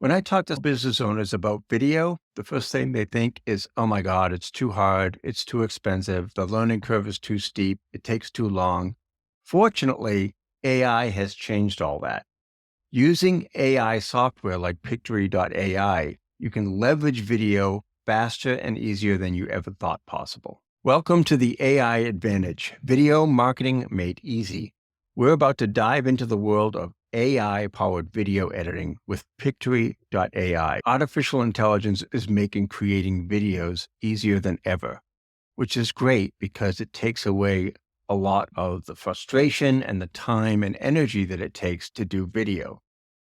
When I talk to business owners about video, the first thing they think is, oh my God, it's too hard. It's too expensive. The learning curve is too steep. It takes too long. Fortunately, AI has changed all that. Using AI software like Pictory.AI, you can leverage video faster and easier than you ever thought possible. Welcome to the AI Advantage, video marketing made easy. We're about to dive into the world of AI-powered video editing with Pictory.AI. Artificial intelligence is making creating videos easier than ever, which is great because it takes away a lot of the frustration and the time and energy that it takes to do video.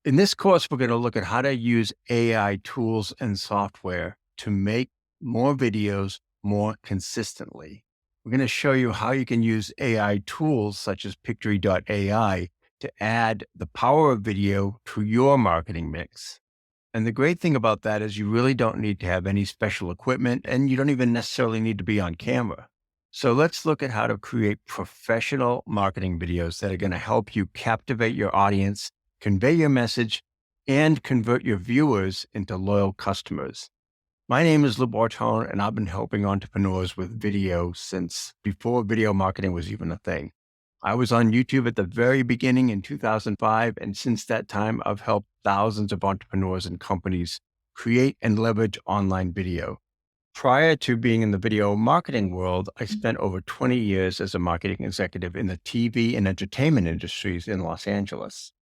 In this course, we're going to look at how to use AI tools and software to make more videos more consistently. We're going to show you how you can use AI tools such as Pictory.AI to add the power of video to your marketing mix. And the great thing about that is you really don't need to have any special equipment, and you don't even necessarily need to be on camera. So let's look at how to create professional marketing videos that are going to help you captivate your audience, convey your message, and convert your viewers into loyal customers. My name is Lou Bortone, and I've been helping entrepreneurs with video since before video marketing was even a thing. I was on YouTube at the very beginning in 2005, and since that time, I've helped thousands of entrepreneurs and companies create and leverage online video. Prior to being in the video marketing world, I spent over 20 years as a marketing executive in the TV and entertainment industries in Los Angeles.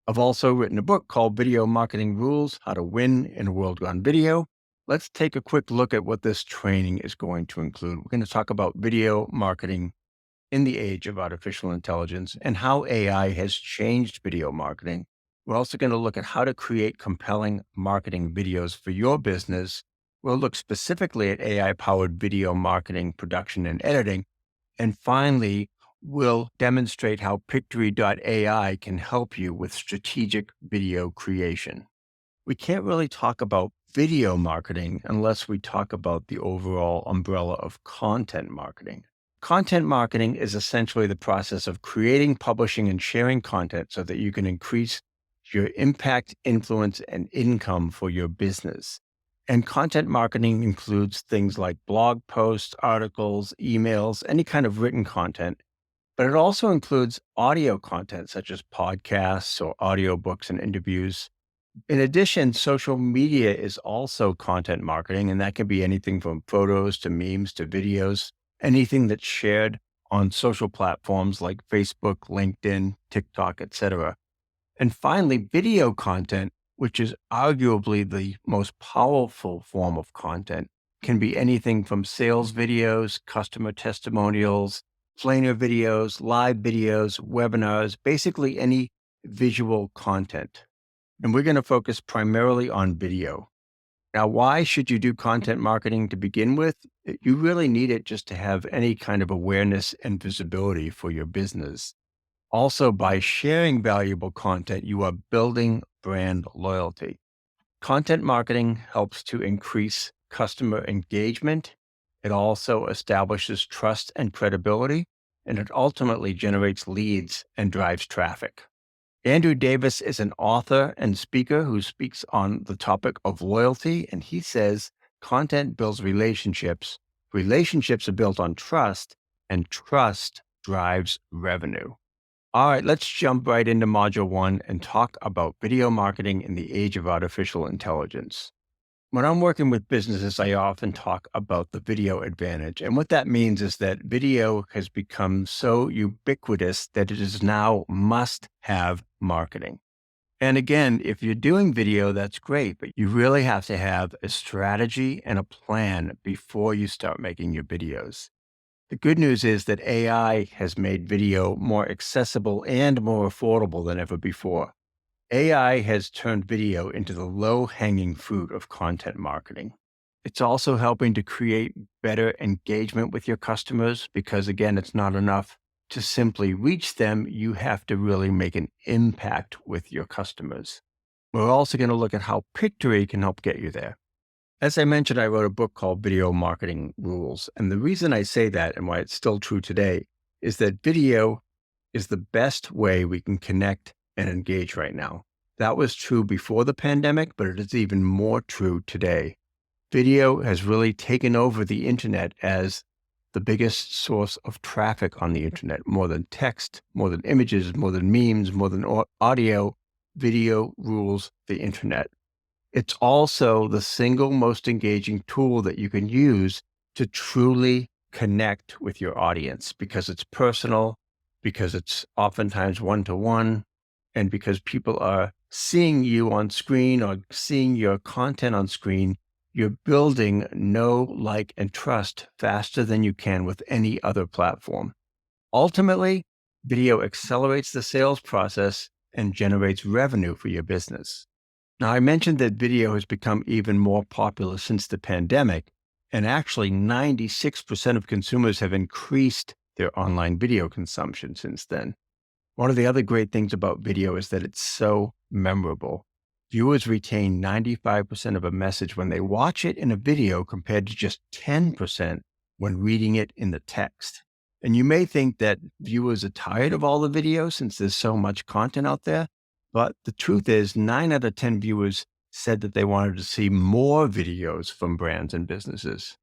I've also written a book called Video Marketing Rules: How to Win in a World Gone Video. Let's take a quick look at what this training is going to include. We're going to talk about video marketing in the age of artificial intelligence and how AI has changed video marketing. We're also going to look at how to create compelling marketing videos for your business. We'll look specifically at AI-powered video marketing, production, and editing. And finally, we'll demonstrate how Pictory.AI can help you with strategic video creation. We can't really talk about video marketing unless we talk about the overall umbrella of content marketing. Content marketing is essentially the process of creating, publishing, and sharing content so that you can increase your impact, influence, and income for your business. And content marketing includes things like blog posts, articles, emails, any kind of written content. But it also includes audio content such as podcasts or audiobooks and interviews. In addition, social media is also content marketing, and that can be anything from photos to memes to videos, anything that's shared on social platforms like Facebook, LinkedIn, TikTok, etc. And finally, video content, which is arguably the most powerful form of content, can be anything from sales videos, customer testimonials, planer videos, live videos, webinars, basically any visual content. And we're going to focus primarily on video. Now, why should you do content marketing to begin with? You really need it just to have any kind of awareness and visibility for your business. Also, by sharing valuable content, you are building brand loyalty. Content marketing helps to increase customer engagement. It also establishes trust and credibility, and it ultimately generates leads and drives traffic. Andrew Davis is an author and speaker who speaks on the topic of loyalty, and he says content builds relationships. Relationships are built on trust, and trust drives revenue. All right, let's jump right into Module 1 and talk about video marketing in the age of artificial intelligence. When I'm working with businesses, I often talk about the video advantage. And what that means is that video has become so ubiquitous that it is now must-have marketing. And again, if you're doing video, that's great, but you really have to have a strategy and a plan before you start making your videos. The good news is that AI has made video more accessible and more affordable than ever before. AI has turned video into the low-hanging fruit of content marketing. It's also helping to create better engagement with your customers because, again, it's not enough to simply reach them. You have to really make an impact with your customers. We're also going to look at how Pictory can help get you there. As I mentioned, I wrote a book called Video Marketing Rules. And the reason I say that and why it's still true today is that video is the best way we can connect and engage right now. That was true before the pandemic, but it is even more true today. Video has really taken over the internet as the biggest source of traffic on the internet, more than text, more than images, more than memes, more than audio. Video rules the internet. It's also the single most engaging tool that you can use to truly connect with your audience because it's personal, because it's oftentimes one-to-one, and because people are seeing you on screen or seeing your content on screen. You're building know, like, and trust faster than you can with any other platform. Ultimately, video accelerates the sales process and generates revenue for your business. Now, I mentioned that video has become even more popular since the pandemic, and actually 96% of consumers have increased their online video consumption since then. One of the other great things about video is that it's so memorable. Viewers retain 95% of a message when they watch it in a video compared to just 10% when reading it in the text. And you may think that viewers are tired of all the videos since there's so much content out there. But the truth is, 9 out of 10 viewers said that they wanted to see more videos from brands and businesses.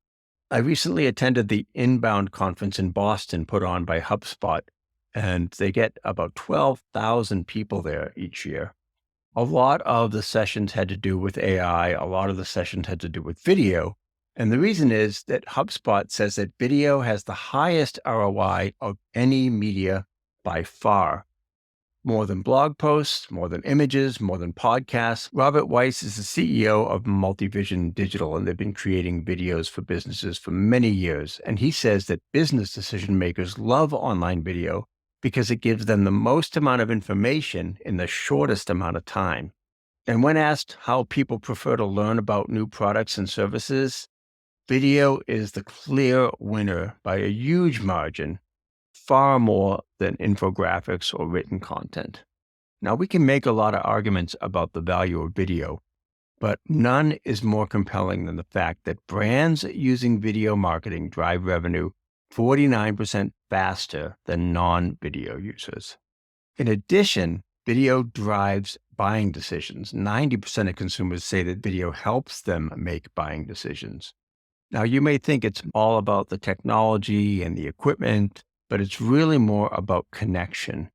I recently attended the Inbound conference in Boston put on by HubSpot, and they get about 12,000 people there each year. A lot of the sessions had to do with AI. A lot of the sessions had to do with video. And the reason is that HubSpot says that video has the highest ROI of any media by far. More than blog posts, more than images, more than podcasts. Robert Weiss is the CEO of Multivision Digital, and they've been creating videos for businesses for many years. And he says that business decision makers love online video because it gives them the most amount of information in the shortest amount of time. And when asked how people prefer to learn about new products and services, video is the clear winner by a huge margin, far more than infographics or written content. Now, we can make a lot of arguments about the value of video, but none is more compelling than the fact that brands using video marketing drive revenue 49% faster than non-video users. In addition, video drives buying decisions. 90% of consumers say that video helps them make buying decisions. Now, you may think it's all about the technology and the equipment, but it's really more about connection.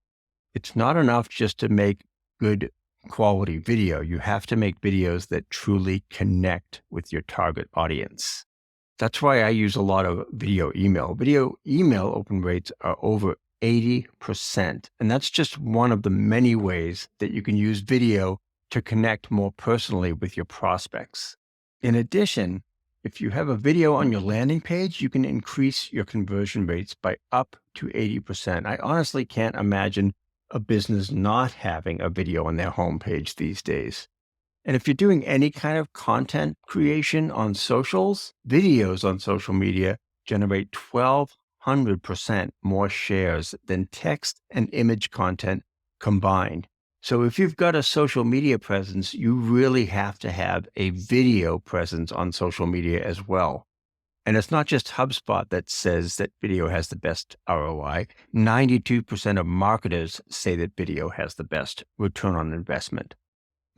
It's not enough just to make good quality video. You have to make videos that truly connect with your target audience. That's why I use a lot of video email. Video email open rates are over 80%. And that's just one of the many ways that you can use video to connect more personally with your prospects. In addition, if you have a video on your landing page, you can increase your conversion rates by up to 80%. I honestly can't imagine a business not having a video on their homepage these days. And if you're doing any kind of content creation on socials, videos on social media generate 1,200% more shares than text and image content combined. So if you've got a social media presence, you really have to have a video presence on social media as well. And it's not just HubSpot that says that video has the best ROI. 92% of marketers say that video has the best return on investment.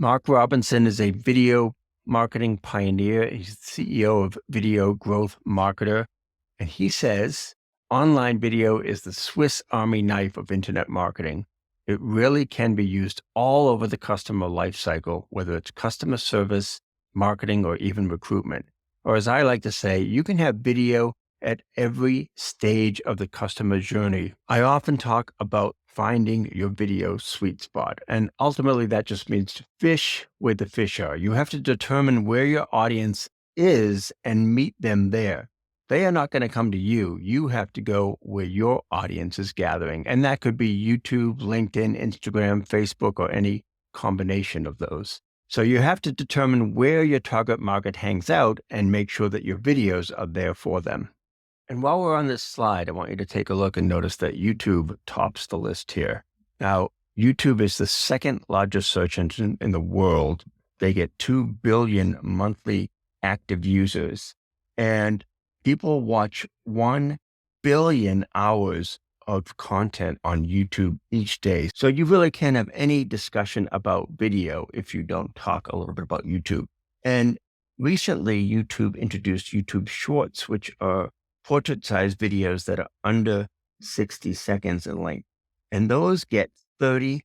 Mark Robinson is a video marketing pioneer. He's the CEO of Video Growth Marketer. And he says, online video is the Swiss Army knife of internet marketing. It really can be used all over the customer lifecycle, whether it's customer service, marketing, or even recruitment. Or as I like to say, you can have video at every stage of the customer journey. I often talk about finding your video sweet spot. And ultimately, that just means to fish where the fish are. You have to determine where your audience is and meet them there. They are not going to come to you. You have to go where your audience is gathering. And that could be YouTube, LinkedIn, Instagram, Facebook, or any combination of those. So you have to determine where your target market hangs out and make sure that your videos are there for them. And while we're on this slide, I want you to take a look and notice that YouTube tops the list here. Now, YouTube is the second largest search engine in the world. They get 2 billion monthly active users, and people watch 1 billion hours of content on YouTube each day. So you really can't have any discussion about video if you don't talk a little bit about YouTube. And recently, YouTube introduced YouTube Shorts, which are portrait-sized videos that are under 60 seconds in length. And those get 30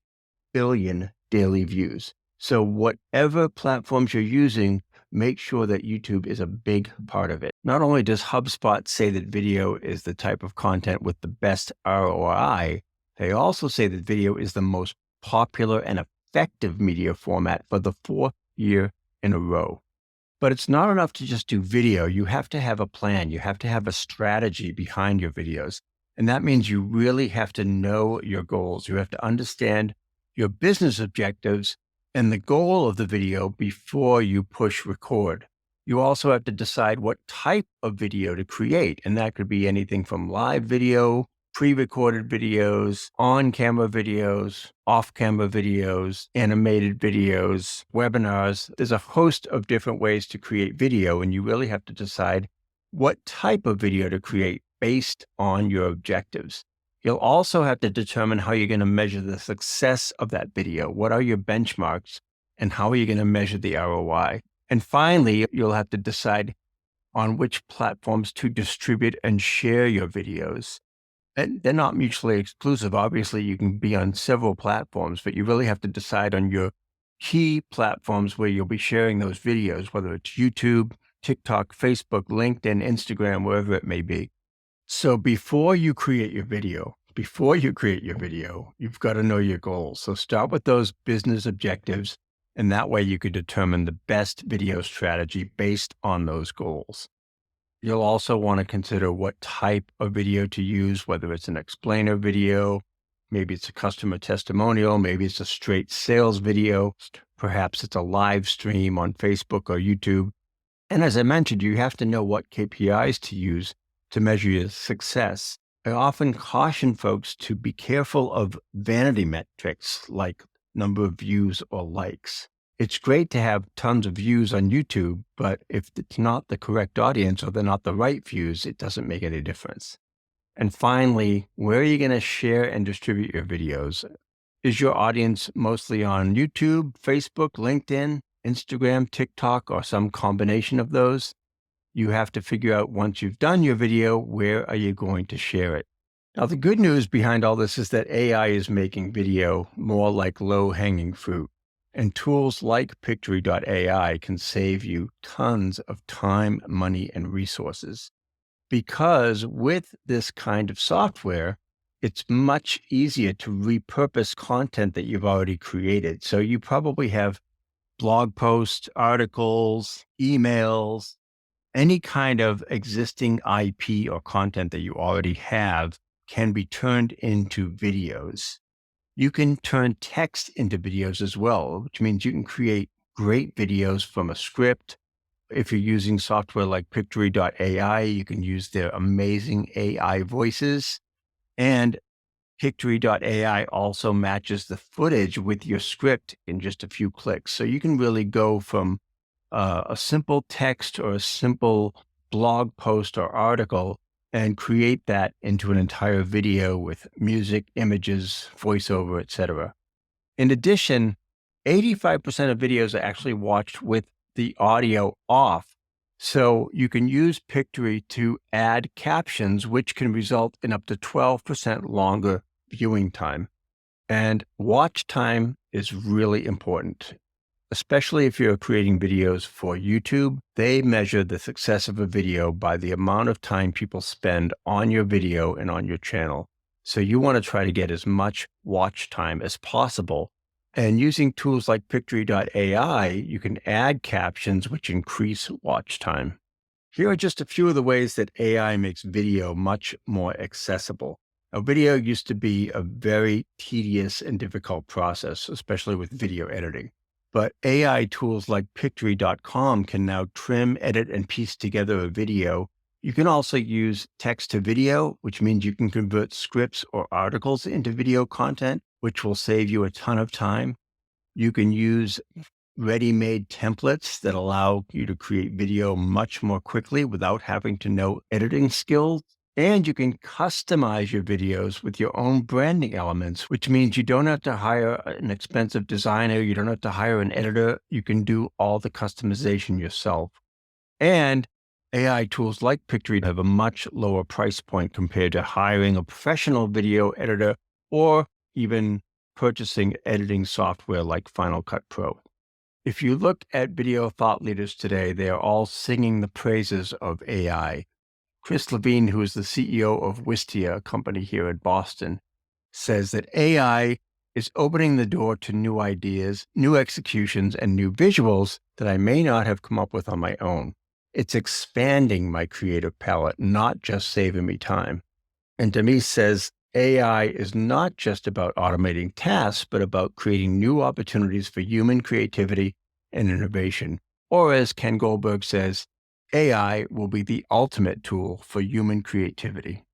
billion daily views. So whatever platforms you're using, make sure that YouTube is a big part of it. Not only does HubSpot say that video is the type of content with the best ROI, they also say that video is the most popular and effective media format for the fourth year in a row. But it's not enough to just do video. You have to have a plan. You have to have a strategy behind your videos. And that means you really have to know your goals. You have to understand your business objectives and the goal of the video before you push record. You also have to decide what type of video to create. And that could be anything from live video, pre-recorded videos, on-camera videos, off-camera videos, animated videos, webinars. There's a host of different ways to create video, and you really have to decide what type of video to create based on your objectives. You'll also have to determine how you're going to measure the success of that video. What are your benchmarks, and how are you going to measure the ROI? And finally, you'll have to decide on which platforms to distribute and share your videos. And they're not mutually exclusive. Obviously, you can be on several platforms, but you really have to decide on your key platforms where you'll be sharing those videos, whether it's YouTube, TikTok, Facebook, LinkedIn, Instagram, wherever it may be. So before you create your video, you've got to know your goals. So start with those business objectives, and that way you could determine the best video strategy based on those goals. You'll also want to consider what type of video to use, whether it's an explainer video, maybe it's a customer testimonial, maybe it's a straight sales video, perhaps it's a live stream on Facebook or YouTube. And as I mentioned, you have to know what KPIs to use to measure your success. I often caution folks to be careful of vanity metrics like number of views or likes. It's great to have tons of views on YouTube, but if it's not the correct audience or they're not the right views, it doesn't make any difference. And finally, where are you going to share and distribute your videos? Is your audience mostly on YouTube, Facebook, LinkedIn, Instagram, TikTok, or some combination of those? You have to figure out once you've done your video, where are you going to share it? Now, the good news behind all this is that AI is making video more like low-hanging fruit. And tools like Pictory.AI can save you tons of time, money, and resources. Because with this kind of software, it's much easier to repurpose content that you've already created. So you probably have blog posts, articles, emails, any kind of existing IP or content that you already have can be turned into videos. You can turn text into videos as well, which means you can create great videos from a script. If you're using software like Pictory.AI, you can use their amazing AI voices. And Pictory.AI also matches the footage with your script in just a few clicks. So you can really go from a simple text or a simple blog post or article and create that into an entire video with music, images, voiceover, etc. In addition, 85% of videos are actually watched with the audio off. So you can use Pictory to add captions, which can result in up to 12% longer viewing time. And watch time is really important, especially if you're creating videos for YouTube. They measure the success of a video by the amount of time people spend on your video and on your channel. So you want to try to get as much watch time as possible. And using tools like Pictory.AI, you can add captions which increase watch time. Here are just a few of the ways that AI makes video much more accessible. Now, video used to be a very tedious and difficult process, especially with video editing. But AI tools like Pictory.com can now trim, edit, and piece together a video. You can also use text to video, which means you can convert scripts or articles into video content, which will save you a ton of time. You can use ready-made templates that allow you to create video much more quickly without having to know editing skills. And you can customize your videos with your own branding elements, which means you don't have to hire an expensive designer. You don't have to hire an editor. You can do all the customization yourself. And AI tools like Pictory have a much lower price point compared to hiring a professional video editor or even purchasing editing software like Final Cut Pro. If you look at video thought leaders today, they are all singing the praises of AI. Chris Levine, who is the CEO of Wistia, a company here in Boston, says that AI is opening the door to new ideas, new executions, and new visuals that I may not have come up with on my own. It's expanding my creative palette, not just saving me time. And Demis says AI is not just about automating tasks, but about creating new opportunities for human creativity and innovation. Or as Ken Goldberg says, AI will be the ultimate tool for human creativity.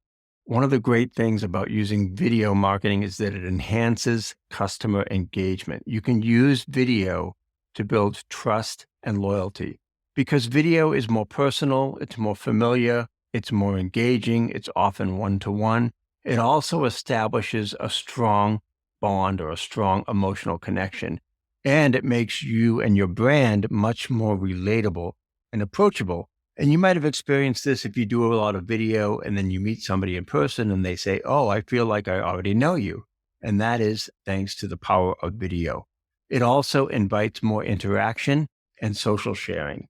One of the great things about using video marketing is that it enhances customer engagement. You can use video to build trust and loyalty because video is more personal, it's more familiar, it's more engaging, it's often one-to-one. It also establishes a strong bond or a strong emotional connection, and it makes you and your brand much more relatable and approachable. And you might have experienced this if you do a lot of video and then you meet somebody in person and they say, "Oh, I feel like I already know you." And that is thanks to the power of video. It also invites more interaction and social sharing,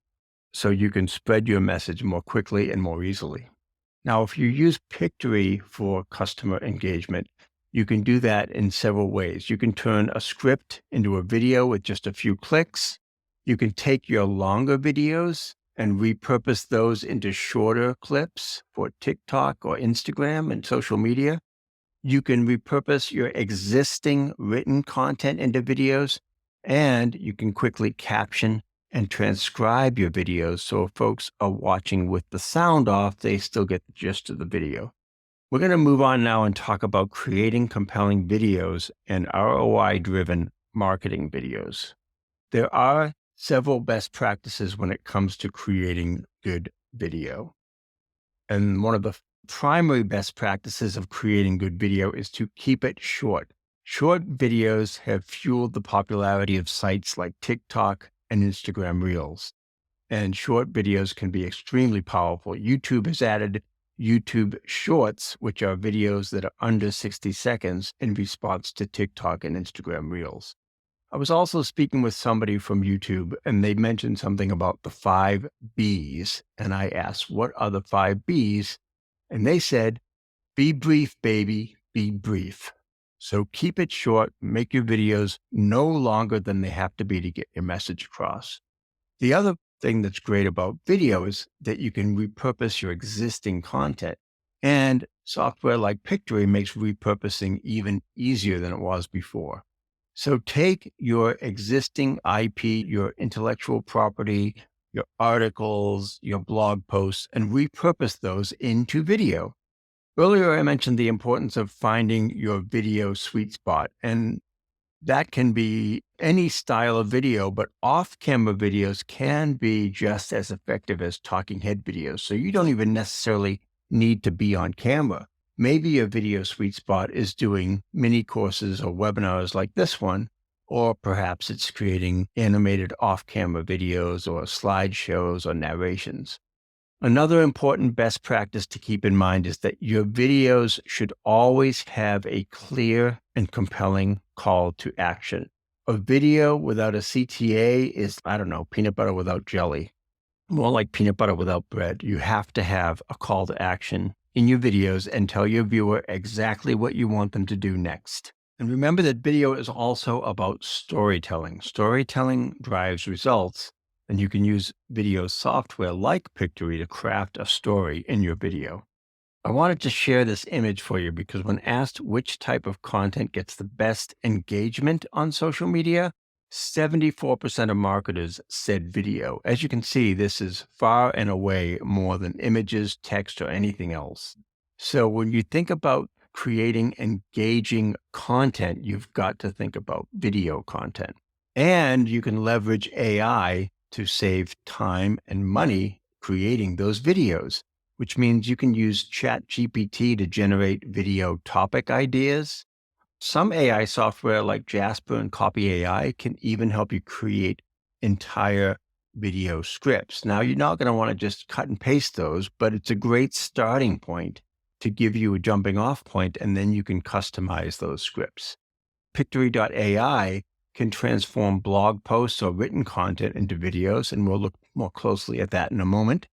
so you can spread your message more quickly and more easily. Now, if you use Pictory for customer engagement, you can do that in several ways. You can turn a script into a video with just a few clicks. You can take your longer videos and repurpose those into shorter clips for TikTok or Instagram and social media. You can repurpose your existing written content into videos, and you can quickly caption and transcribe your videos so if folks are watching with the sound off, they still get the gist of the video. We're going to move on now and talk about creating compelling videos and ROI-driven marketing videos. There are several best practices when it comes to creating good video. And one of the primary best practices of creating good video is to keep it short. Short videos have fueled the popularity of sites like TikTok and Instagram Reels. And short videos can be extremely powerful. YouTube has added YouTube Shorts, which are videos that are under 60 seconds in response to TikTok and Instagram Reels. I was also speaking with somebody from YouTube, and they mentioned something about the 5 Bs. And I asked, what are the 5 Bs? And they said, be brief, baby, be brief. So keep it short, make your videos no longer than they have to be to get your message across. The other thing that's great about video is that you can repurpose your existing content. And software like Pictory makes repurposing even easier than it was before. So take your existing IP, your intellectual property, your articles, your blog posts, and repurpose those into video. Earlier, I mentioned the importance of finding your video sweet spot, and that can be any style of video, but off-camera videos can be just as effective as talking head videos. So you don't even necessarily need to be on camera. Maybe your video sweet spot is doing mini courses or webinars like this one, or perhaps it's creating animated off-camera videos or slideshows or narrations. Another important best practice to keep in mind is that your videos should always have a clear and compelling call to action. A video without a CTA is, I don't know, peanut butter without jelly. More like peanut butter without bread. You have to have a call to action in your videos and tell your viewer exactly what you want them to do next. And remember that video is also about storytelling. Storytelling drives results, and you can use video software like Pictory to craft a story in your video. I wanted to share this image for you because when asked which type of content gets the best engagement on social media, 74% of marketers said video. As you can see, this is far and away more than images, text, or anything else. So when you think about creating engaging content, you've got to think about video content. And you can leverage AI to save time and money creating those videos. which means you can use ChatGPT to generate video topic ideas. Some AI software like Jasper and Copy AI can even help you create entire video scripts. Now, you're not going to want to just cut and paste those, but it's a great starting point to give you a jumping off point, and then you can customize those scripts. Pictory.AI can transform blog posts or written content into videos, and we'll look more closely at that in a moment.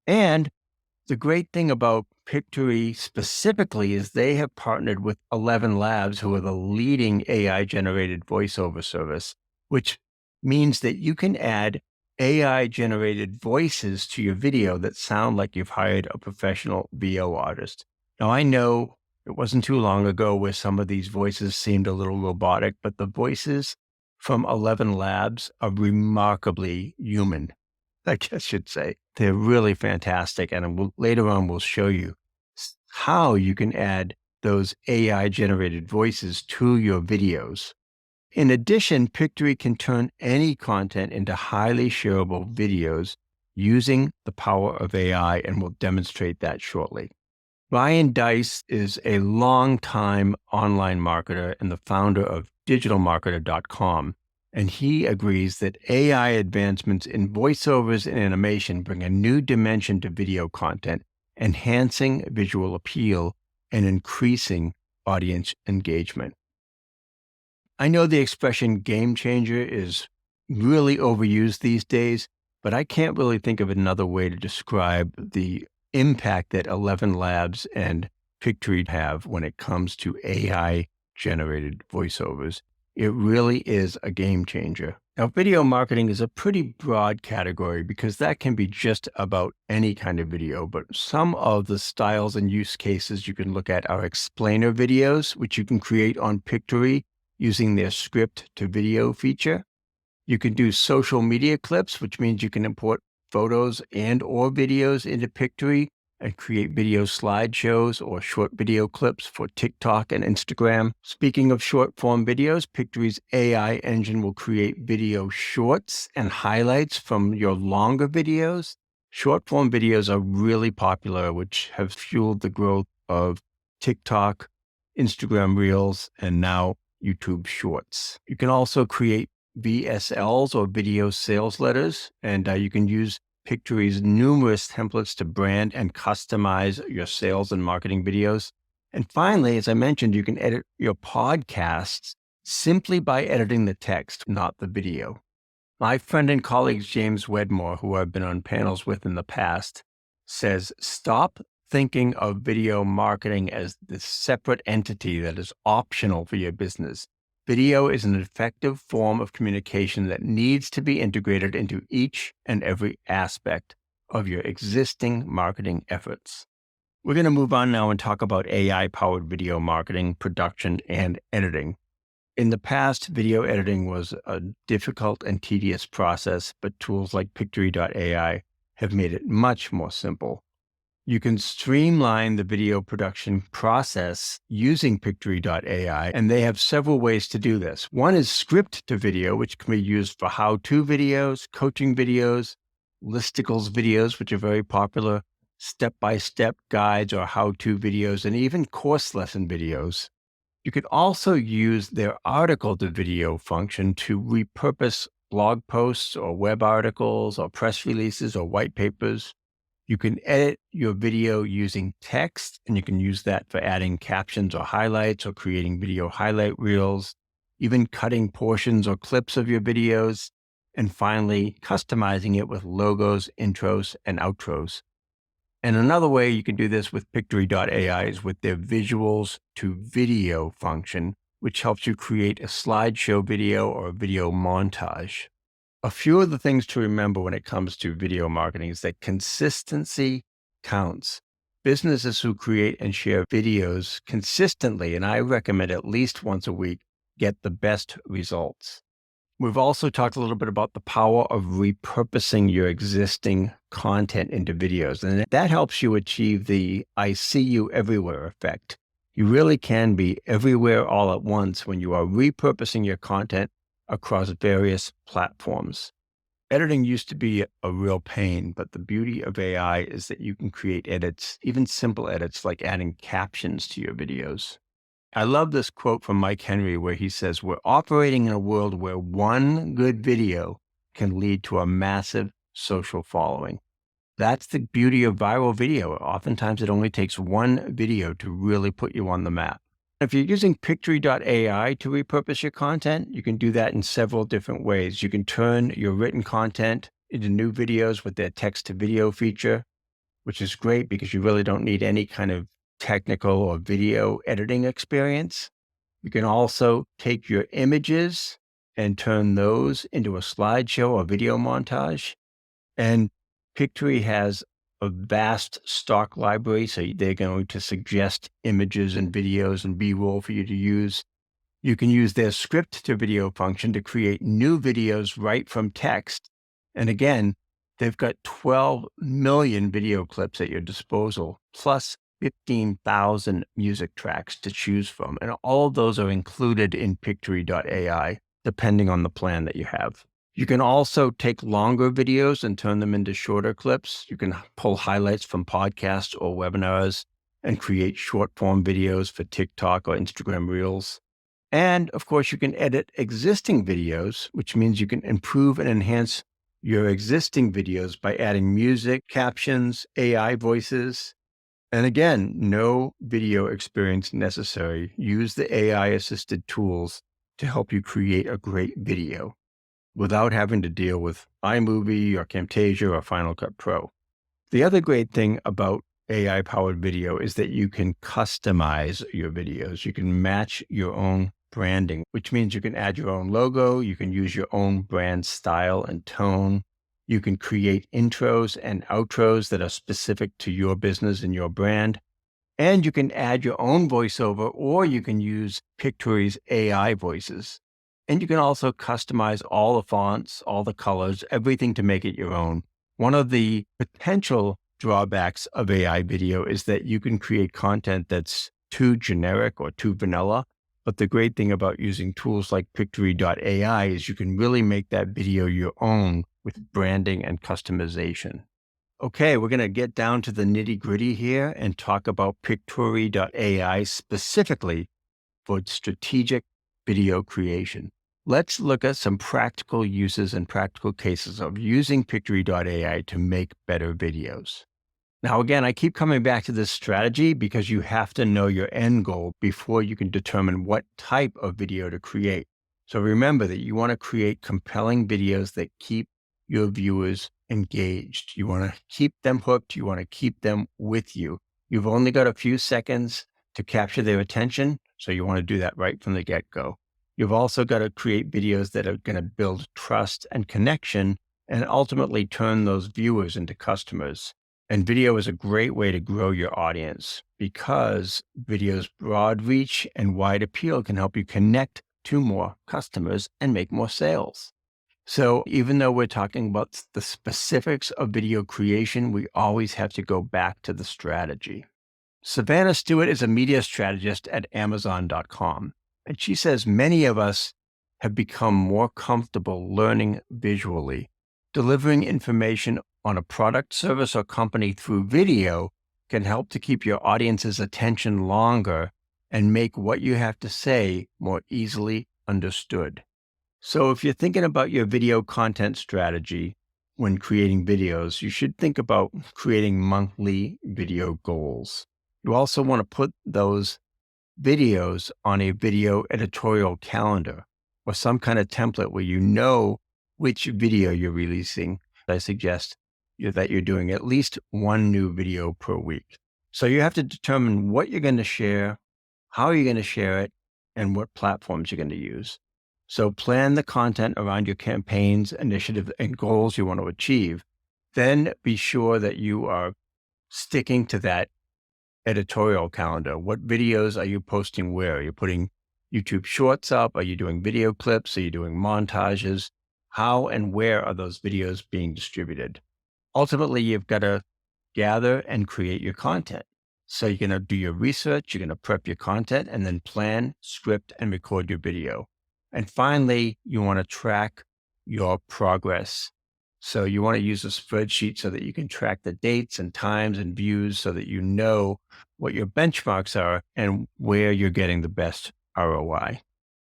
And the great thing about Pictory specifically is they have partnered with 11 Labs, who are the leading AI-generated voiceover service, which means that you can add AI-generated voices to your video that sound like you've hired a professional VO artist. Now, I know it wasn't too long ago where some of these voices seemed a little robotic, but the voices from 11 Labs are remarkably human, I guess I should say. They're really fantastic. And later on, we'll show you how you can add those AI-generated voices to your videos. In addition, Pictory can turn any content into highly shareable videos using the power of AI, and we'll demonstrate that shortly. Ryan Dice is a longtime online marketer and the founder of digitalmarketer.com. And he agrees that AI advancements in voiceovers and animation bring a new dimension to video content, enhancing visual appeal and increasing audience engagement. I know the expression game changer is really overused these days, but I can't really think of another way to describe the impact that 11 Labs and Pictory have when it comes to AI-generated voiceovers. It really is a game changer. Now, video marketing is a pretty broad category because that can be just about any kind of video, but some of the styles and use cases you can look at are explainer videos, which you can create on Pictory using their script to video feature. You can do social media clips, which means you can import photos and or videos into Pictory and create video slideshows or short video clips for TikTok and Instagram. Speaking of short form videos, Pictory's AI engine will create video shorts and highlights from your longer videos. Short form videos are really popular, which have fueled the growth of TikTok, Instagram Reels, and now YouTube Shorts. You can also create VSLs or video sales letters, and you can use Pictory's numerous templates to brand and customize your sales and marketing videos. And finally, as I mentioned, you can edit your podcasts simply by editing the text, not the video. My friend and colleague James Wedmore, who I've been on panels with in the past, says, stop thinking of video marketing as this separate entity that is optional for your business. Video is an effective form of communication that needs to be integrated into each and every aspect of your existing marketing efforts. We're going to move on now and talk about AI-powered video marketing, production, and editing. In the past, video editing was a difficult and tedious process, but tools like Pictory.AI have made it much more simple. You can streamline the video production process using Pictory.AI, and they have several ways to do this. One is script to video, which can be used for how-to videos, coaching videos, listicles videos, which are very popular, step-by-step guides or how-to videos, and even course lesson videos. You could also use their article to video function to repurpose blog posts or web articles or press releases or white papers. You can edit your video using text, and you can use that for adding captions or highlights or creating video highlight reels, even cutting portions or clips of your videos, and finally, customizing it with logos, intros, and outros. And another way you can do this with Pictory.AI is with their visuals to video function, which helps you create a slideshow video or a video montage. A few of the things to remember when it comes to video marketing is that consistency counts. Businesses who create and share videos consistently, and I recommend at least once a week, get the best results. We've also talked a little bit about the power of repurposing your existing content into videos, and that helps you achieve the I see you everywhere effect. You really can be everywhere all at once when you are repurposing your content across various platforms. Editing used to be a real pain, but the beauty of AI is that you can create edits, even simple edits like adding captions to your videos. I love this quote from Mike Henry where he says, "We're operating in a world where one good video can lead to a massive social following." That's the beauty of viral video. Oftentimes, it only takes one video to really put you on the map. If you're using Pictory.AI to repurpose your content, you can do that in several different ways. You can turn your written content into new videos with their text to video feature, which is great because you really don't need any kind of technical or video editing experience. You can also take your images and turn those into a slideshow or video montage. And Pictory has a vast stock library, so they're going to suggest images and videos and B-roll for you to use. You can use their script to video function to create new videos right from text. And again, they've got 12 million video clips at your disposal, plus 15,000 music tracks to choose from. And all of those are included in Pictory.AI, depending on the plan that you have. You can also take longer videos and turn them into shorter clips. You can pull highlights from podcasts or webinars and create short form videos for TikTok or Instagram Reels. And of course, you can edit existing videos, which means you can improve and enhance your existing videos by adding music, captions, AI voices. And again, no video experience necessary. Use the AI assisted tools to help you create a great video without having to deal with iMovie or Camtasia or Final Cut Pro. The other great thing about AI powered video is that you can customize your videos. You can match your own branding, which means you can add your own logo. You can use your own brand style and tone. You can create intros and outros that are specific to your business and your brand. And you can add your own voiceover, or you can use Pictory's AI voices. And you can also customize all the fonts, all the colors, everything to make it your own. One of the potential drawbacks of AI video is that you can create content that's too generic or too vanilla. But the great thing about using tools like Pictory.AI is you can really make that video your own with branding and customization. Okay, we're going to get down to the nitty gritty here and talk about Pictory.AI specifically for strategic video creation. Let's look at some practical uses and practical cases of using Pictory.AI to make better videos. Now, again, I keep coming back to this strategy because you have to know your end goal before you can determine what type of video to create. So remember that you want to create compelling videos that keep your viewers engaged. You want to keep them hooked. You want to keep them with you. You've only got a few seconds to capture their attention, so you want to do that right from the get-go. You've also got to create videos that are going to build trust and connection and ultimately turn those viewers into customers. And video is a great way to grow your audience because video's broad reach and wide appeal can help you connect to more customers and make more sales. So even though we're talking about the specifics of video creation, we always have to go back to the strategy. Savannah Stewart is a media strategist at Amazon.com. And she says many of us have become more comfortable learning visually. Delivering information on a product, service, or company through video can help to keep your audience's attention longer and make what you have to say more easily understood. So if you're thinking about your video content strategy when creating videos, you should think about creating monthly video goals. You also want to put those videos on a video editorial calendar or some kind of template where you know which video you're releasing. I suggest that you're doing at least one new video per week. So you have to determine what you're going to share, how you're going to share it, and what platforms you're going to use. So plan the content around your campaigns, initiatives, and goals you want to achieve. Then be sure that you are sticking to that editorial calendar. What videos are you posting where? Are you putting YouTube shorts up? Are you doing video clips? Are you doing montages? How and where are those videos being distributed? Ultimately, you've got to gather and create your content. So you're going to do your research, you're going to prep your content, and then plan, script, and record your video. And finally, you want to track your progress. So you want to use a spreadsheet so that you can track the dates and times and views so that you know what your benchmarks are and where you're getting the best ROI.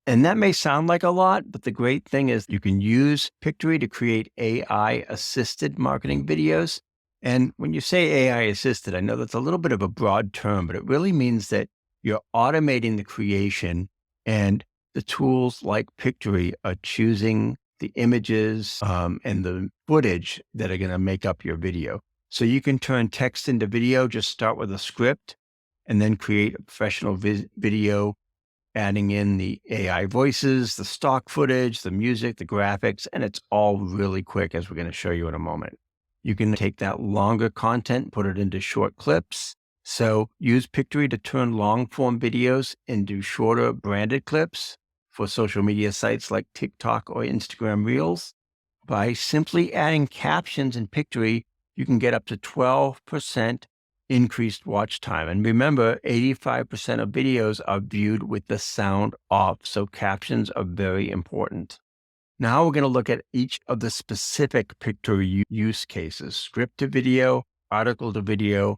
And that may sound like a lot, but the great thing is you can use Pictory to create AI assisted marketing videos. And when you say AI assisted, I know that's a little bit of a broad term, but it really means that you're automating the creation and the tools like Pictory are choosing the images and the footage that are going to make up your video. So you can turn text into video, just start with a script and then create a professional video adding in the AI voices, the stock footage, the music, the graphics, and it's all really quick, as we're going to show you in a moment. You can take that longer content, put it into short clips. So use Pictory to turn long form videos into shorter branded clips for social media sites like TikTok or Instagram Reels. By simply adding captions in Pictory, you can get up to 12% increased watch time. And remember, 85% of videos are viewed with the sound off. So captions are very important. Now we're going to look at each of the specific Pictory use cases: script to video, article to video,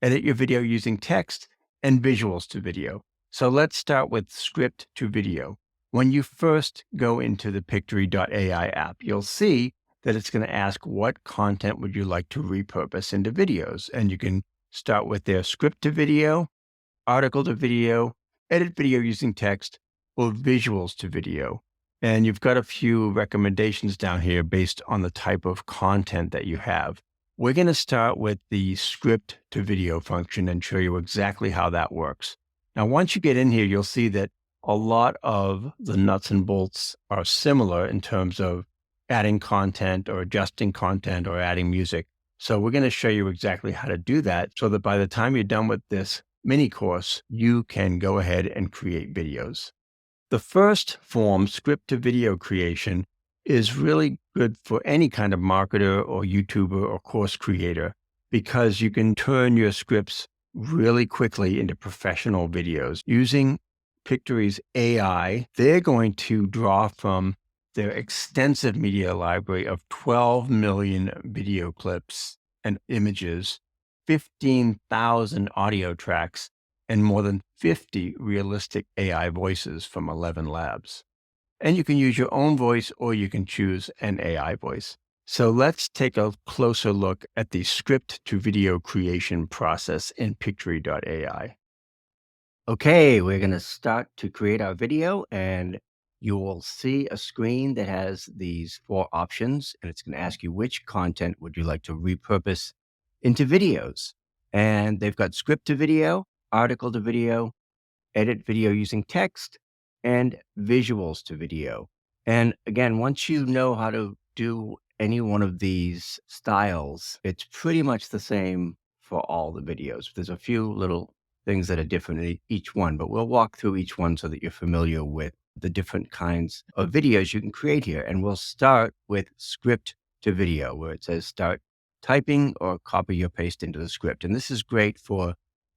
edit your video using text, and visuals to video. So let's start with script to video. When you first go into the Pictory.AI app, you'll see that it's going to ask what content would you like to repurpose into videos. And you can start with their script to video, article to video, edit video using text, or visuals to video. And you've got a few recommendations down here based on the type of content that you have. We're going to start with the script to video function and show you exactly how that works. Now, once you get in here, you'll see that a lot of the nuts and bolts are similar in terms of adding content or adjusting content or adding music. So we're going to show you exactly how to do that so that by the time you're done with this mini course, you can go ahead and create videos. The first form, script to video creation, is really good for any kind of marketer or YouTuber or course creator because you can turn your scripts really quickly into professional videos. Using Pictory's AI, they're going to draw from their extensive media library of 12 million video clips and images, 15,000 audio tracks, and more than 50 realistic AI voices from 11 labs. And you can use your own voice or you can choose an AI voice. So let's take a closer look at the script to video creation process in Pictory.AI. Okay, we're going to start to create our video and you will see a screen that has these 4 options and it's going to ask you which content would you like to repurpose into videos. And they've got script to video, article to video, edit video using text, and visuals to video. And again, once you know how to do any one of these styles, it's pretty much the same for all the videos. There's a few little things that are different in each one, but we'll walk through each one so that you're familiar with the different kinds of videos you can create here. And we'll start with script to video, where it says start typing or copy or paste into the script. And this is great for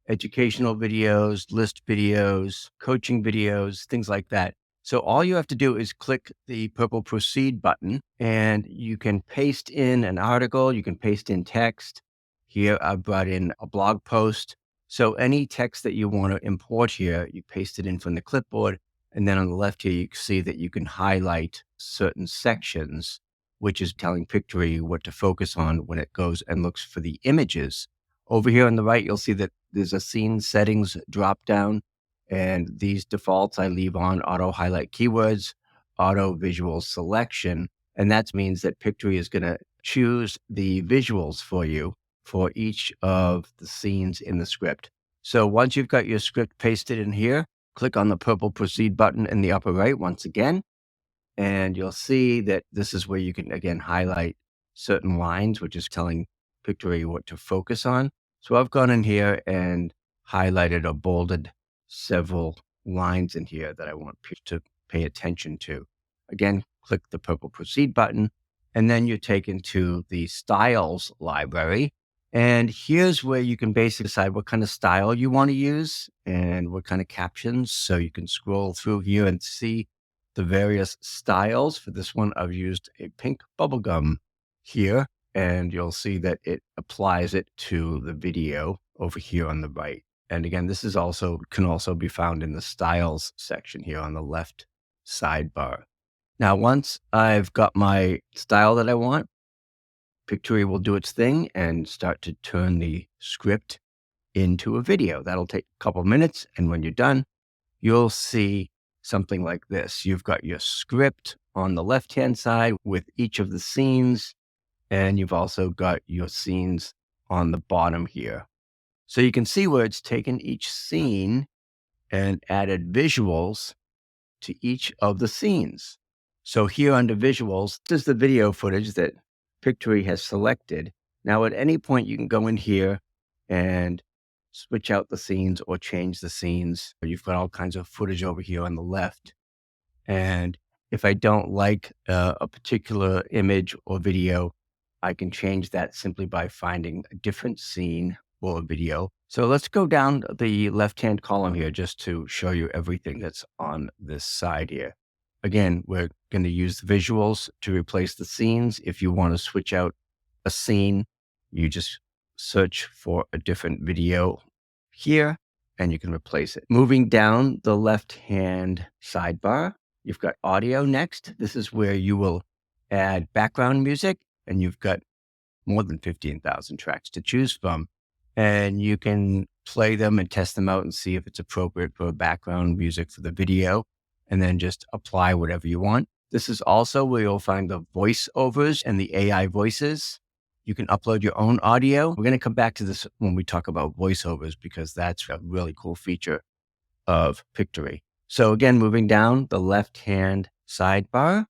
educational videos, list videos, coaching videos, things like that. So all you have to do is click the purple proceed button and you can paste in an article, you can paste in text. Here I brought in a blog post. So any text that you want to import here, you paste it in from the clipboard. And then on the left here, you can see that you can highlight certain sections, which is telling Pictory what to focus on when it goes and looks for the images. Over here on the right, you'll see that there's a scene settings drop down. And these defaults I leave on: auto highlight keywords, auto visual selection. And that means that Pictory is going to choose the visuals for you for each of the scenes in the script. So once you've got your script pasted in here, click on the purple proceed button in the upper right once again. And you'll see that this is where you can, again, highlight certain lines, which is telling Pictory what to focus on. So I've gone in here and highlighted or bolded several lines in here that I want people to pay attention to. Again, click the purple proceed button, and then you're taken to the styles library. And here's where you can basically decide what kind of style you want to use and what kind of captions. So you can scroll through here and see the various styles. For this one, I've used a pink bubblegum here, and you'll see that it applies it to the video over here on the right. And again, this is can also be found in the styles section here on the left sidebar. Now, once I've got my style that I want, Pictory will do its thing and start to turn the script into a video. That'll take a couple minutes. And when you're done, you'll see something like this. You've got your script on the left-hand side with each of the scenes, and you've also got your scenes on the bottom here. So you can see where it's taken each scene and added visuals to each of the scenes. So here under visuals, this is the video footage that Pictory has selected. Now at any point you can go in here and switch out the scenes or change the scenes. You've got all kinds of footage over here on the left. And if I don't like a particular image or video, I can change that simply by finding a different scene or video. So let's go down the left-hand column here just to show you everything that's on this side here. Again, we're going to use the visuals to replace the scenes. If you want to switch out a scene, you just search for a different video here and you can replace it. Moving down the left-hand sidebar, you've got audio next. This is where you will add background music, and you've got more than 15,000 tracks to choose from. And you can play them and test them out and see if it's appropriate for background music for the video, and then just apply whatever you want. This is also where you'll find the voiceovers and the AI voices. You can upload your own audio. We're going to come back to this when we talk about voiceovers, because that's a really cool feature of Pictory. So again, moving down the left-hand sidebar,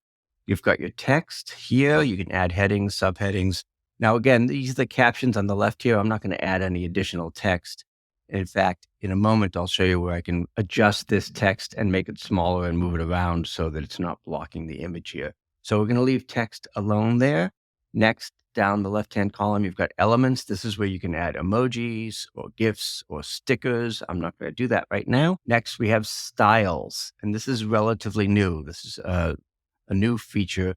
you've got your text here. You can add headings, subheadings. Now, again, these are the captions on the left here. I'm not going to add any additional text. In fact, in a moment, I'll show you where I can adjust this text and make it smaller and move it around so that it's not blocking the image here. So we're going to leave text alone there. Next, down the left-hand column, you've got elements. This is where you can add emojis or GIFs or stickers. I'm not going to do that right now. Next, we have styles, and this is relatively new. This is a new feature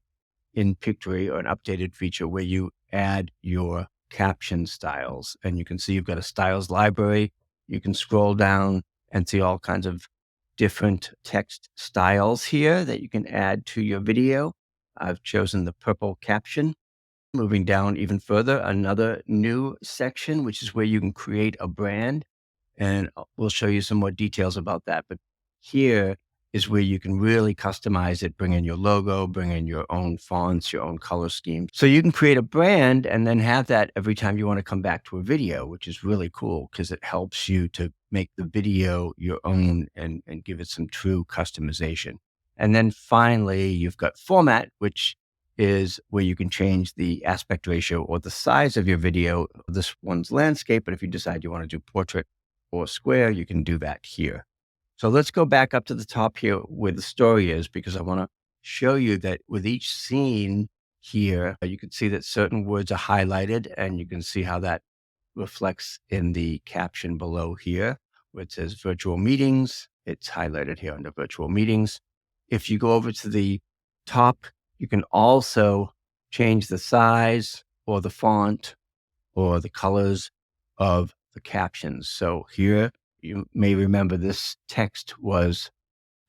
in Pictory, or an updated feature where you add your caption styles. And you can see you've got a styles library. You can scroll down and see all kinds of different text styles here that you can add to your video. I've chosen the purple caption. Moving down even further, another new section, which is where you can create a brand. And we'll show you some more details about that. But here is where you can really customize it, bring in your logo, bring in your own fonts, your own color scheme. So you can create a brand and then have that every time you want to come back to a video, which is really cool because it helps you to make the video your own and give it some true customization. And then finally, you've got format, which is where you can change the aspect ratio or the size of your video. This one's landscape, but if you decide you want to do portrait or square, you can do that here. So let's go back up to the top here where the story is, because I want to show you that with each scene here, you can see that certain words are highlighted, and you can see how that reflects in the caption below here, where it says virtual meetings. It's highlighted here under virtual meetings. If you go over to the top, you can also change the size or the font or the colors of the captions. So here, you may remember this text was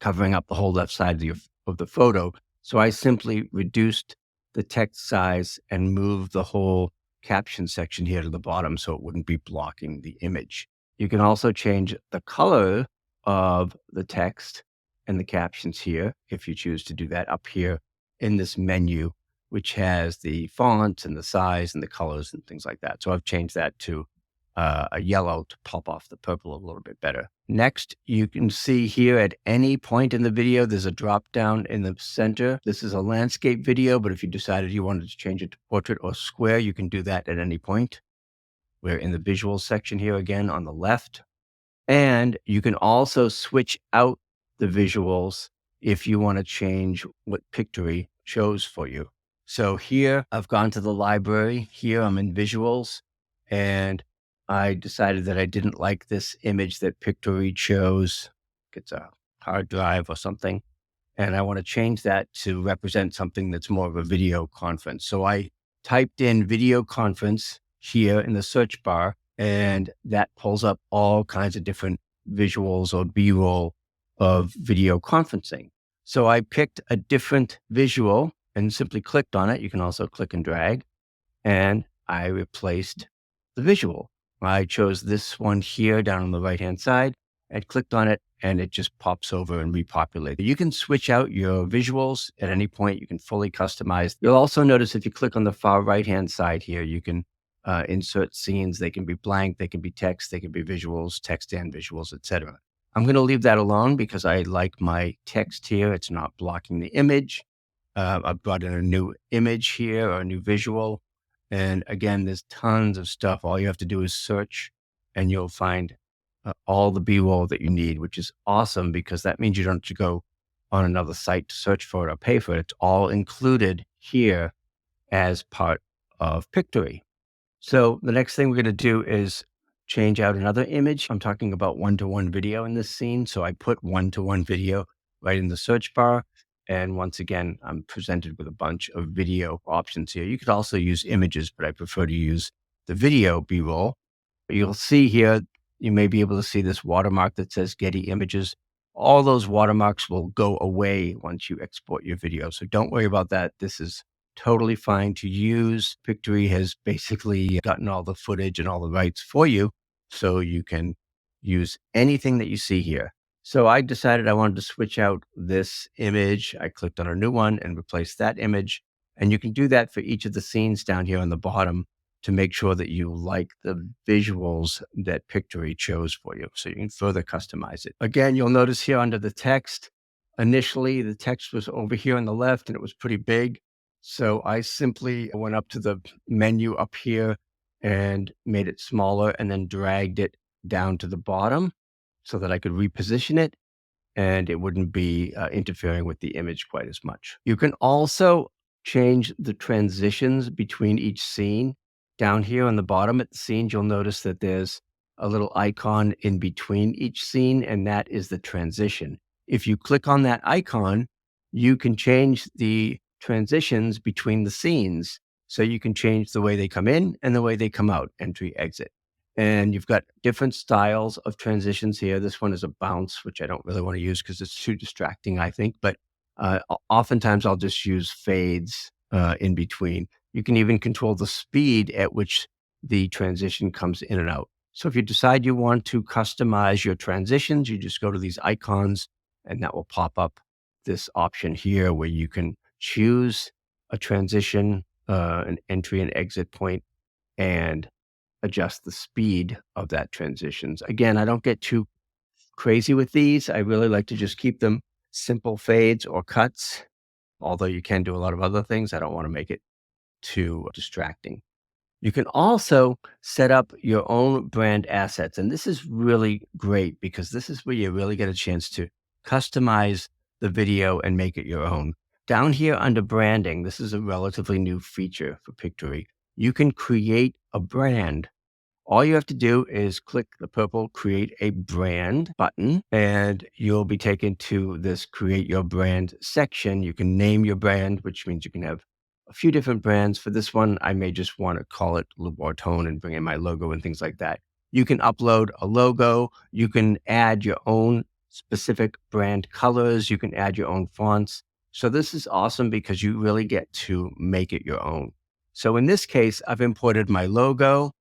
covering up the whole left side of the photo. So I simply reduced the text size and moved the whole caption section here to the bottom so it wouldn't be blocking the image. You can also change the color of the text and the captions here if you choose to do that up here in this menu, which has the fonts and the size and the colors and things like that. So I've changed that to a yellow to pop off the purple a little bit better. Next, you can see here at any point in the video, there's a drop down in the center. This is a landscape video, but if you decided you wanted to change it to portrait or square, you can do that at any point. We're in the visual section here again on the left. And you can also switch out the visuals if you want to change what Pictory shows for you. So here I've gone to the library. Here I'm in visuals, and I decided that I didn't like this image that Pictory chose. It's a hard drive or something. And I want to change that to represent something that's more of a video conference. So I typed in video conference here in the search bar, and that pulls up all kinds of different visuals or B-roll of video conferencing. So I picked a different visual and simply clicked on it. You can also click and drag, and I replaced the visual. I chose this one here down on the right-hand side and clicked on it, and it just pops over and repopulates. You can switch out your visuals at any point. You can fully customize. You'll also notice if you click on the far right-hand side here, you can insert scenes. They can be blank, they can be text, they can be visuals, text and visuals, etc. I'm going to leave that alone because I like my text here. It's not blocking the image. I've brought in a new image here or a new visual. And again, there's tons of stuff. All you have to do is search and you'll find all the B-roll that you need, which is awesome because that means you don't have to go on another site to search for it or pay for it. It's all included here as part of Pictory. So the next thing we're going to do is change out another image. I'm talking about one-to-one video in this scene. So I put one-to-one video right in the search bar. And once again, I'm presented with a bunch of video options here. You could also use images, but I prefer to use the video B-roll. You'll see here, you may be able to see this watermark that says Getty Images. All those watermarks will go away once you export your video. So don't worry about that. This is totally fine to use. Pictory has basically gotten all the footage and all the rights for you, so you can use anything that you see here. So I decided I wanted to switch out this image. I clicked on a new one and replaced that image. And you can do that for each of the scenes down here on the bottom to make sure that you like the visuals that Pictory chose for you. So you can further customize it. Again, you'll notice here under the text, initially the text was over here on the left and it was pretty big. So I simply went up to the menu up here and made it smaller and then dragged it down to the bottom so that I could reposition it and it wouldn't be interfering with the image quite as much. You can also change the transitions between each scene. Down here on the bottom at the scenes, you'll notice that there's a little icon in between each scene, and that is the transition. If you click on that icon, you can change the transitions between the scenes. So you can change the way they come in and the way they come out, entry, exit. And you've got different styles of transitions here. This one is a bounce, which I don't really want to use because it's too distracting, I think. But oftentimes I'll just use fades in between. You can even control the speed at which the transition comes in and out. So if you decide you want to customize your transitions, you just go to these icons and that will pop up this option here where you can choose a transition, an entry and exit point, and adjust the speed of that transitions. Again, I don't get too crazy with these. I really like to just keep them simple fades or cuts, although you can do a lot of other things. I don't want to make it too distracting. You can also set up your own brand assets. And this is really great because this is where you really get a chance to customize the video and make it your own. Down here under branding, this is a relatively new feature for Pictory. You can create a brand. All you have to do is click the purple Create a Brand button, and you'll be taken to this Create Your Brand section. You can name your brand, which means you can have a few different brands. For this one, I may just want to call it Lou Bortone and bring in my logo and things like that. You can upload a logo. You can add your own specific brand colors. You can add your own fonts. So this is awesome because you really get to make it your own. So in this case, I've imported my logo.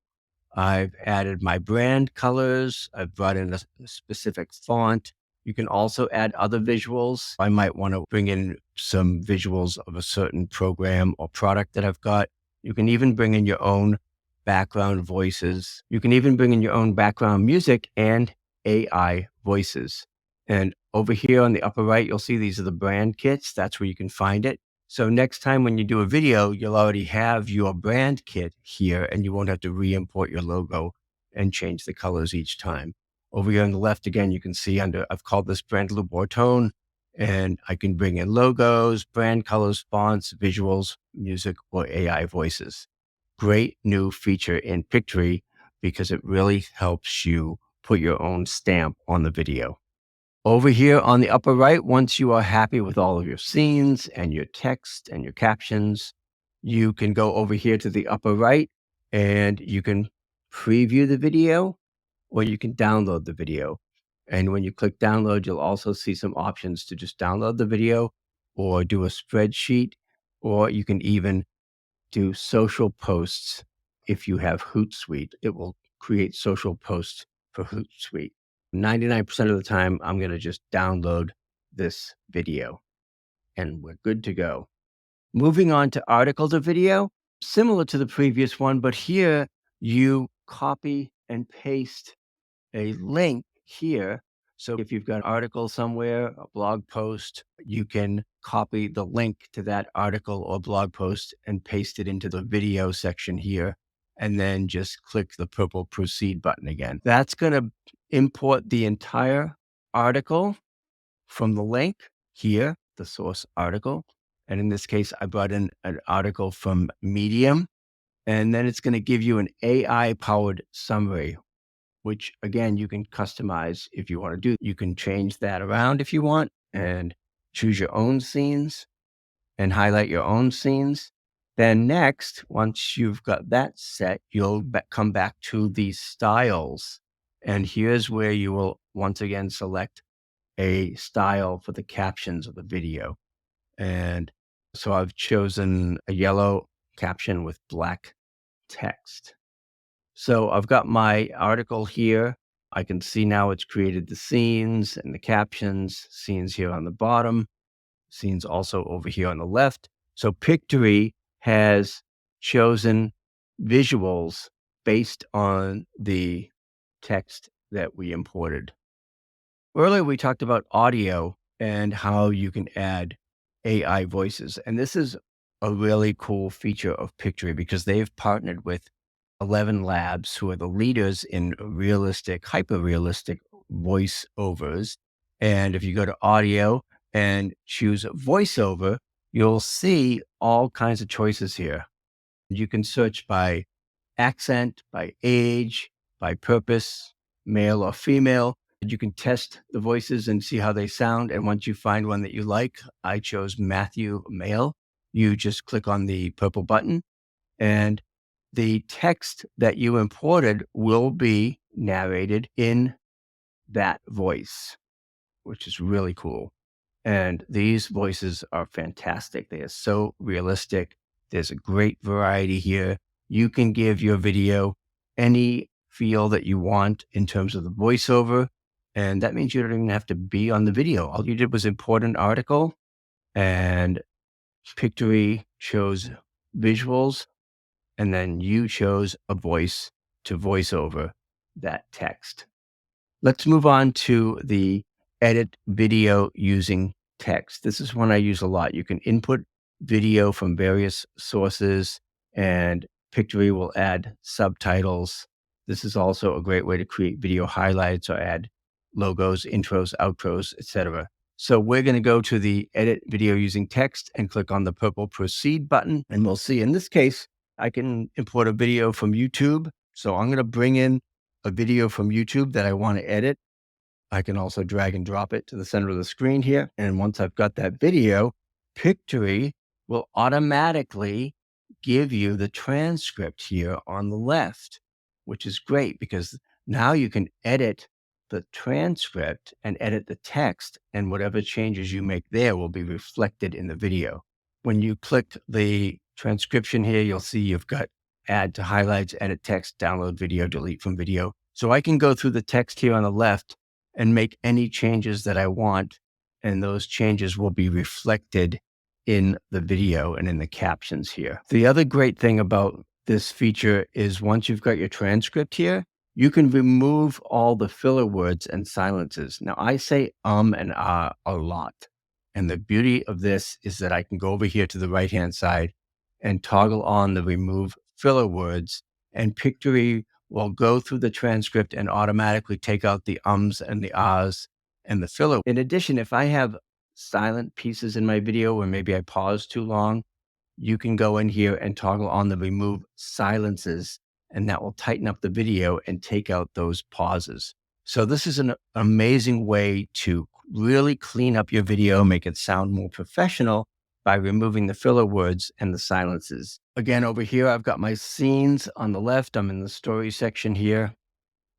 I've added my brand colors. I've brought in a specific font. You can also add other visuals. I might want to bring in some visuals of a certain program or product that I've got. You can even bring in your own background voices. You can even bring in your own background music and AI voices. And over here on the upper right, you'll see these are the brand kits. That's where you can find it. So next time when you do a video, you'll already have your brand kit here and you won't have to re-import your logo and change the colors each time. Over here on the left, again, you can see I've called this brand Lou Bortone, and I can bring in logos, brand colors, fonts, visuals, music, or AI voices. Great new feature in Pictory because it really helps you put your own stamp on the video. Over here on the upper right, once you are happy with all of your scenes and your text and your captions, You can go over here to the upper right and you can preview the video or you can download the video. And when you click download, you'll also see some options to just download the video or do a spreadsheet, or you can even do social posts. If you have Hootsuite, it will create social posts for Hootsuite. 99% of the time, I'm going to just download this video and we're good to go. Moving on to article to video, similar to the previous one, but here you copy and paste a link here. So if you've got an article somewhere, a blog post, you can copy the link to that article or blog post and paste it into the video section here, and then just click the purple proceed button again. That's going to import the entire article from the link here, the source article. And in this case, I brought in an article from Medium, and then it's going to give you an AI powered summary, which again, you can customize if you want to do. You can change that around if you want and choose your own scenes and highlight your own scenes. Then next, once you've got that set, you'll come back to the styles. And here's where you will once again select a style for the captions of the video. And so I've chosen a yellow caption with black text. So I've got my article here. I can see now it's created the scenes and the captions, scenes here on the bottom, scenes also over here on the left. So Pictory has chosen visuals based on the text that we imported. Earlier, we talked about audio and how you can add AI voices. And this is a really cool feature of Pictory because they've partnered with 11 Labs, who are the leaders in realistic, hyper-realistic voiceovers. And if you go to audio and choose voiceover, you'll see all kinds of choices here. You can search by accent, by age, by purpose, male or female. You can test the voices and see how they sound. And once you find one that you like, I chose Matthew Male. You just click on the purple button and the text that you imported will be narrated in that voice, which is really cool. And these voices are fantastic. They are so realistic. There's a great variety here. You can give your video any feel that you want in terms of the voiceover. And that means you don't even have to be on the video. All you did was import an article, and Pictory chose visuals, and then you chose a voice to voice over that text. Let's move on to the edit video using text. This is one I use a lot. You can input video from various sources and Pictory will add subtitles. This is also a great way to create video highlights or add logos, intros, outros, etc. So we're going to go to the edit video using text and click on the purple proceed button. And we'll see in this case, I can import a video from YouTube. So I'm going to bring in a video from YouTube that I want to edit. I can also drag and drop it to the center of the screen here. And once I've got that video, Pictory will automatically give you the transcript here on the left, which is great because now you can edit the transcript and edit the text, and whatever changes you make there will be reflected in the video. When you click the transcription here, you'll see you've got add to highlights, edit text, download video, delete from video. So I can go through the text here on the left and make any changes that I want, and those changes will be reflected in the video and in the captions here. The other great thing about this feature is once you've got your transcript here, you can remove all the filler words and silences. Now, I say and ah a lot. And the beauty of this is that I can go over here to the right-hand side and toggle on the remove filler words, and Pictory will go through the transcript and automatically take out the ums and the ahs and the filler. In addition, if I have silent pieces in my video where maybe I pause too long, you can go in here and toggle on the remove silences, and that will tighten up the video and take out those pauses. So this is an amazing way to really clean up your video, make it sound more professional, by removing the filler words and the silences. Again, over here, I've got my scenes on the left. I'm in the story section here,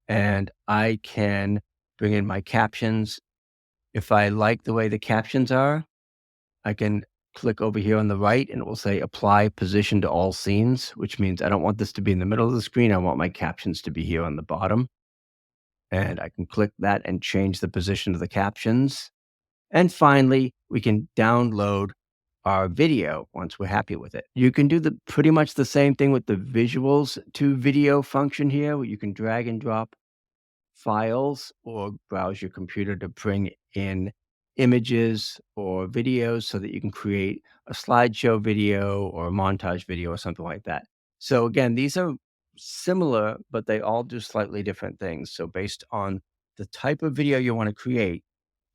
and I can bring in my captions. If I like the way the captions are, I can click over here on the right and it will say apply position to all scenes, which means I don't want this to be in the middle of the screen. I want my captions to be here on the bottom. And I can click that and change the position of the captions. And finally, we can download our video once we're happy with it. You can do pretty much the same thing with the visuals to video function here, where you can drag and drop files or browse your computer to bring in images or videos so that you can create a slideshow video or a montage video or something like that. So again, these are similar, but they all do slightly different things. So based on the type of video you want to create,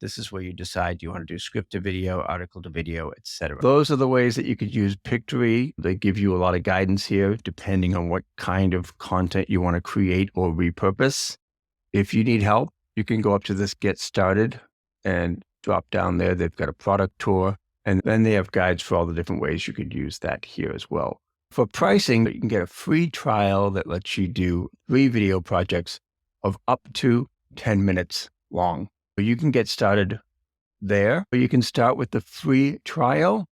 this is where you decide you want to do script to video, article to video, etc. Those are the ways that you could use Pictory. They give you a lot of guidance here, depending on what kind of content you want to create or repurpose. If you need help, you can go up to this Get Started and drop down there. They've got a product tour, and then they have guides for all the different ways you could use that here as well. For pricing, you can get a free trial that lets you do 3 video projects of up to 10 minutes long. You can get started there, or you can start with the free trial.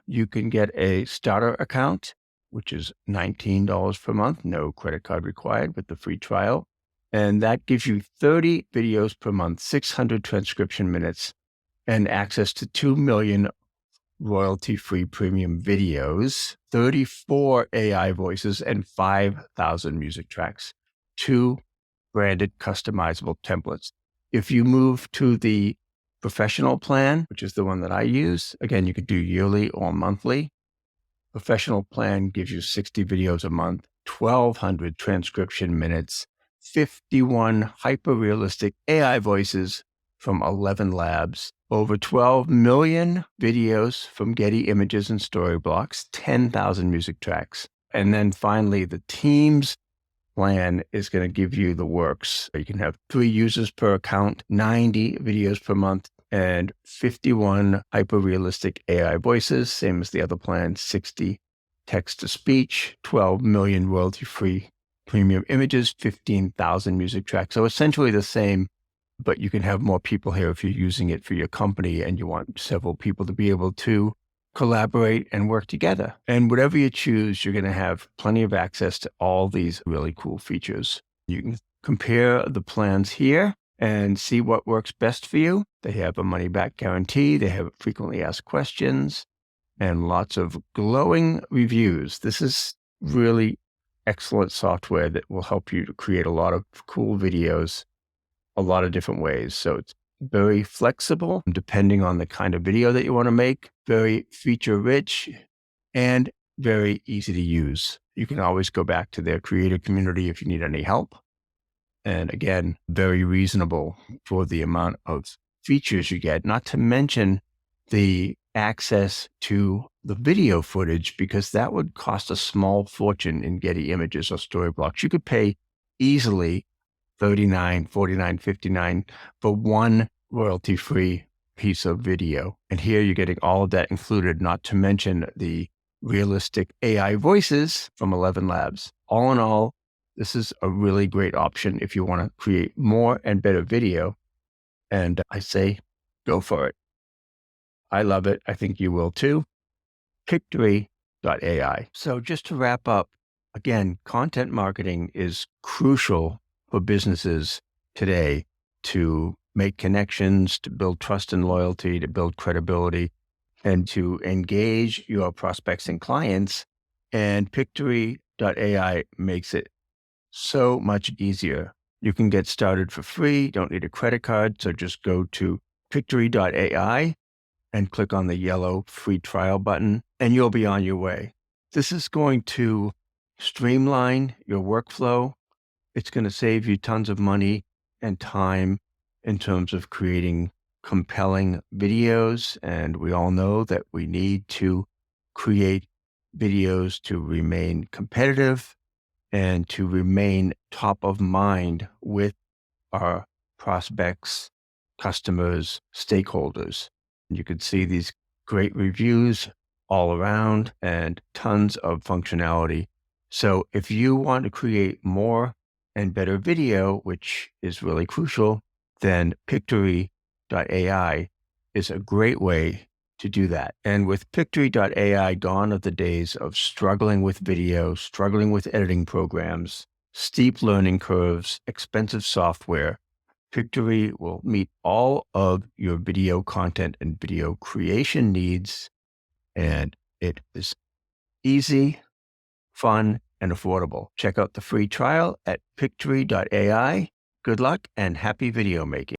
You can get a starter account, which is $19 per month, no credit card required with the free trial. And that gives you 30 videos per month, 600 transcription minutes, and access to 2 million royalty-free premium videos, 34 AI voices, and 5,000 music tracks, 2 branded customizable templates. If you move to the professional plan, which is the one that I use, again, you could do yearly or monthly. Professional plan gives you 60 videos a month, 1,200 transcription minutes, 51 hyper-realistic AI voices from 11 labs, over 12 million videos from Getty Images and Storyblocks, 10,000 music tracks. And then finally, the Teams plan is going to give you the works. You can have 3 users per account, 90 videos per month, and 51 hyper-realistic AI voices, same as the other plan, 60 text-to-speech, 12 million royalty-free premium images, 15,000 music tracks. So essentially the same, but you can have more people here if you're using it for your company and you want several people to be able to collaborate and work together. And whatever you choose, you're going to have plenty of access to all these really cool features. You can compare the plans here and see what works best for you. They have a money-back guarantee. They have frequently asked questions and lots of glowing reviews. This is really excellent software that will help you to create a lot of cool videos a lot of different ways. So it's very flexible depending on the kind of video that you want to make, very feature rich, and very easy to use. You can always go back to their creator community if you need any help. And again, very reasonable for the amount of features you get, not to mention the access to the video footage, because that would cost a small fortune in Getty Images or Storyblocks. You could pay easily $39, $49, $59 for one royalty-free piece of video. And here you're getting all of that included, not to mention the realistic AI voices from 11 labs. All in all, this is a really great option if you want to create more and better video. And I say, go for it. I love it. I think you will too. Pictory.AI. So just to wrap up, again, content marketing is crucial for businesses today to make connections, to build trust and loyalty, to build credibility, and to engage your prospects and clients. And Pictory.AI makes it so much easier. You can get started for free. Don't need a credit card. So just go to Pictory.AI and click on the yellow free trial button, and you'll be on your way. This is going to streamline your workflow. It's going to save you tons of money and time in terms of creating compelling videos. And we all know that we need to create videos to remain competitive and to remain top of mind with our prospects, customers, stakeholders. You can see these great reviews all around, and tons of functionality. So if you want to create more and better video, which is really crucial, then Pictory.AI is a great way to do that. And with Pictory.AI, gone are the days of struggling with video, struggling with editing programs, steep learning curves, expensive software. Pictory will meet all of your video content and video creation needs, and it is easy, fun, and affordable. Check out the free trial at Pictory.AI. Good luck and happy video making.